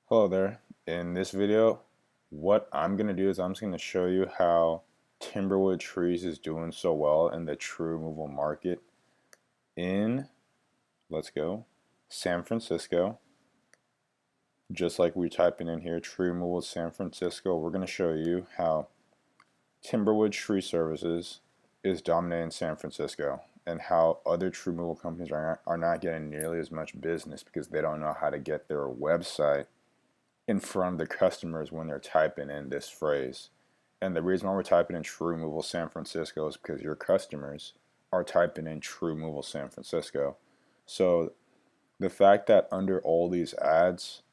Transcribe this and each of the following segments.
Hello there. In this video, what I'm going to do is I'm just going to show you how Timberwood Trees is doing so well in the tree removal market in, let's go, San Francisco. Just like we're typing in here, tree removal San Francisco, we're going to show you how Timberwood Tree Services is dominating San Francisco and how other tree removal companies are not getting nearly as much business because they don't know how to get their website in front of the customers when they're typing in this phrase. And the reason why we're typing in tree removal San Francisco is because your customers are typing in tree removal San Francisco. So the fact that under all these ads,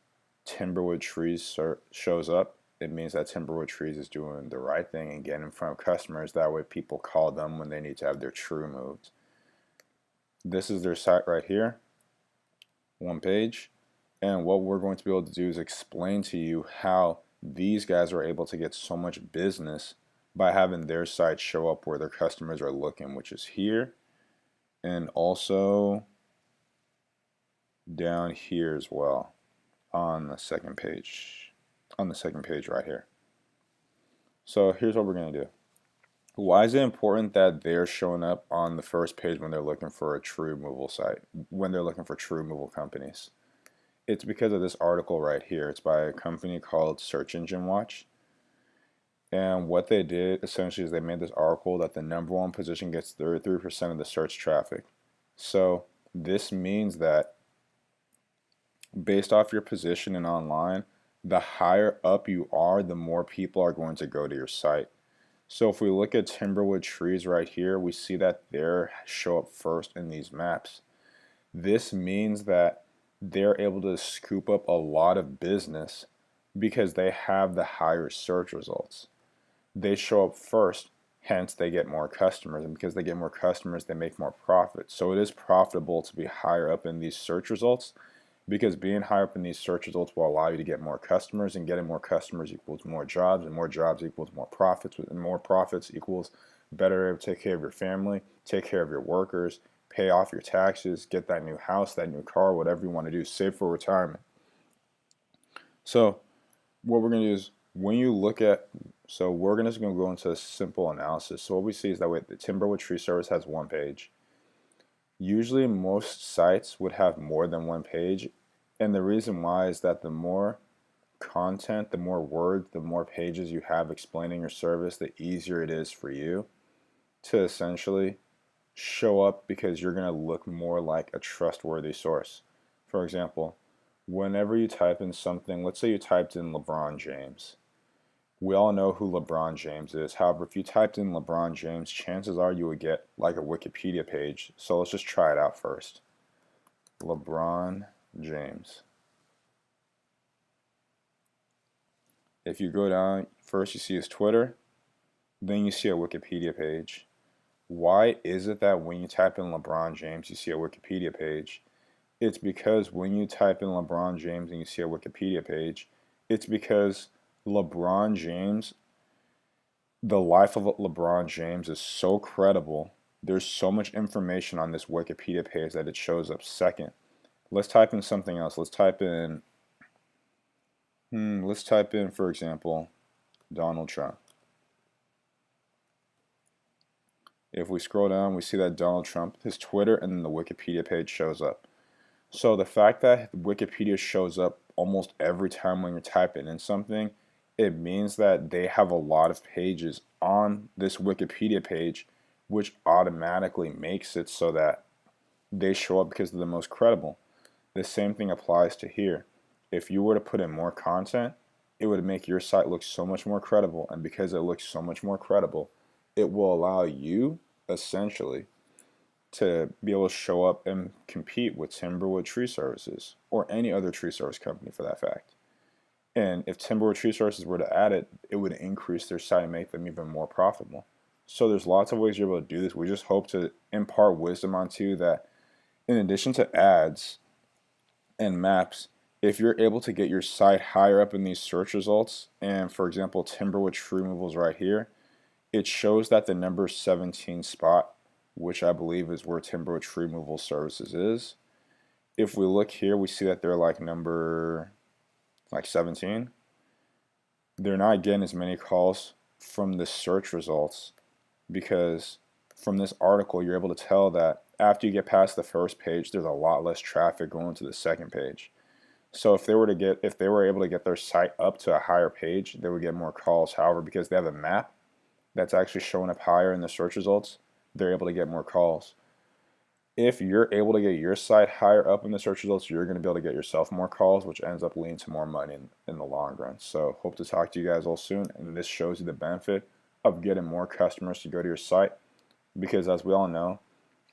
Timberwood Trees shows up, it means that Timberwood Trees is doing the right thing and getting in front of customers. That way people call them when they need to have their tree removed. This is their site right here, one page. And what we're going to be able to do is explain to you how these guys are able to get so much business by having their site show up where their customers are looking, which is here and also down here as well on the second page right here. So here's what we're going to do. Why is it important that they're showing up on the first page when they're looking for a tree removal site, when they're looking for tree removal companies? It's because of this article right here. It's by a company called Search Engine Watch. And what they did essentially is they made this article that the #1 position gets 33% of the search traffic. So this means that based off your position in online, the higher up you are, the more people are going to go to your site. So if we look at Timberwood Trees right here, we see that they show up first in these maps. This means that they're able to scoop up a lot of business because they have the higher search results. They show up first, hence they get more customers, and because they get more customers, they make more profit. So it is profitable to be higher up in these search results because being higher up in these search results will allow you to get more customers, and getting more customers equals more jobs, and more jobs equals more profits, and more profits equals better able to take care of your family, take care of your workers, pay off your taxes, get that new house, that new car, whatever you want to do, save for retirement. So what we're going to do is when you look at, so we're just going to go into a simple analysis. So what we see is that the Timberwood Tree Service has one page. Usually most sites would have more than one page, and the reason why is that the more content, the more words, the more pages you have explaining your service, the easier it is for you to essentially show up because you're going to look more like a trustworthy source. For example, whenever you type in something, let's say you typed in LeBron James. We all know who LeBron James is. However, if you typed in LeBron James, chances are you would get like a Wikipedia page. So let's just try it out first. LeBron James. If you go down, first you see his Twitter, then you see a Wikipedia page. Why is it that when you type in LeBron James, you see a Wikipedia page? It's because when you type in LeBron James and you see a Wikipedia page, it's because LeBron James, the life of LeBron James is so credible. There's so much information on this Wikipedia page that it shows up second. Let's type in something else. Let's type in, for example, Donald Trump. If we scroll down, we see that Donald Trump, his Twitter, and then the Wikipedia page shows up. So the fact that Wikipedia shows up almost every time when you're typing in something, it means that they have a lot of pages on this Wikipedia page, which automatically makes it so that they show up because they're the most credible. The same thing applies to here. If you were to put in more content, it would make your site look so much more credible, and because it looks so much more credible, it will allow you essentially to be able to show up and compete with Timberwood Tree Services or any other tree service company for that fact. And if Timberwood Tree Services were to add it, it would increase their site and make them even more profitable. So there's lots of ways you're able to do this. We just hope to impart wisdom onto you that in addition to ads and maps, if you're able to get your site higher up in these search results, and for example, Timberwood Tree Removal is right here, it shows that the number 17 spot, which I believe is where Timberwood Tree Removal Services is. If we look here, we see that they're like number like 17, they're not getting as many calls from the search results, because from this article you're able to tell that after you get past the first page, there's a lot less traffic going to the second page. So if they were able to get their site up to a higher page, they would get more calls. However, because they have a map that's actually showing up higher in the search results, they're able to get more calls. If you're able to get your site higher up in the search results, you're going to be able to get yourself more calls, which ends up leading to more money in the long run. So hope to talk to you guys all soon. And this shows you the benefit of getting more customers to go to your site, because as we all know,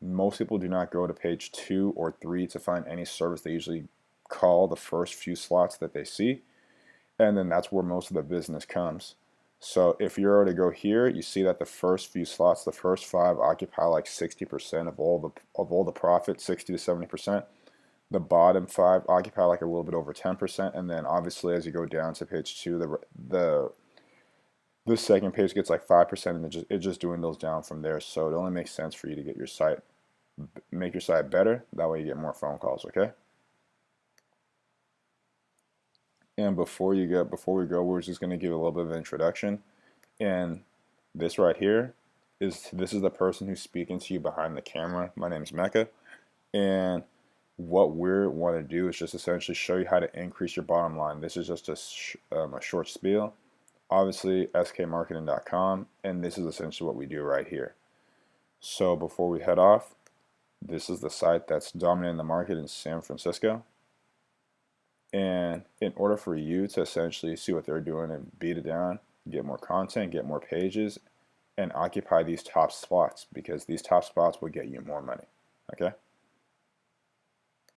most people do not go to page 2 or 3 to find any service. They usually call the first few slots that they see, and then that's where most of the business comes. So if you were to go here, you see that the first few slots, the first 5, occupy like 60% of all the profit, 60 to 70%. The bottom 5 occupy like a little bit over 10%, and then obviously as you go down to page 2, the second page gets like 5%, and it just dwindles down from there. So it only makes sense for you to get your site, make your site better. That way you get more phone calls. Okay. And before we go, we're just going to give a little bit of an introduction. And this right here is the person who's speaking to you behind the camera. My name is Mecca, and what we want to do is just essentially show you how to increase your bottom line. This is just a short spiel. Obviously, skmarketing.com, and this is essentially what we do right here. So before we head off, this is the site that's dominating the market in San Francisco. And in order for you to essentially see what they're doing and beat it down, get more content, get more pages, and occupy these top spots, because these top spots will get you more money. Okay?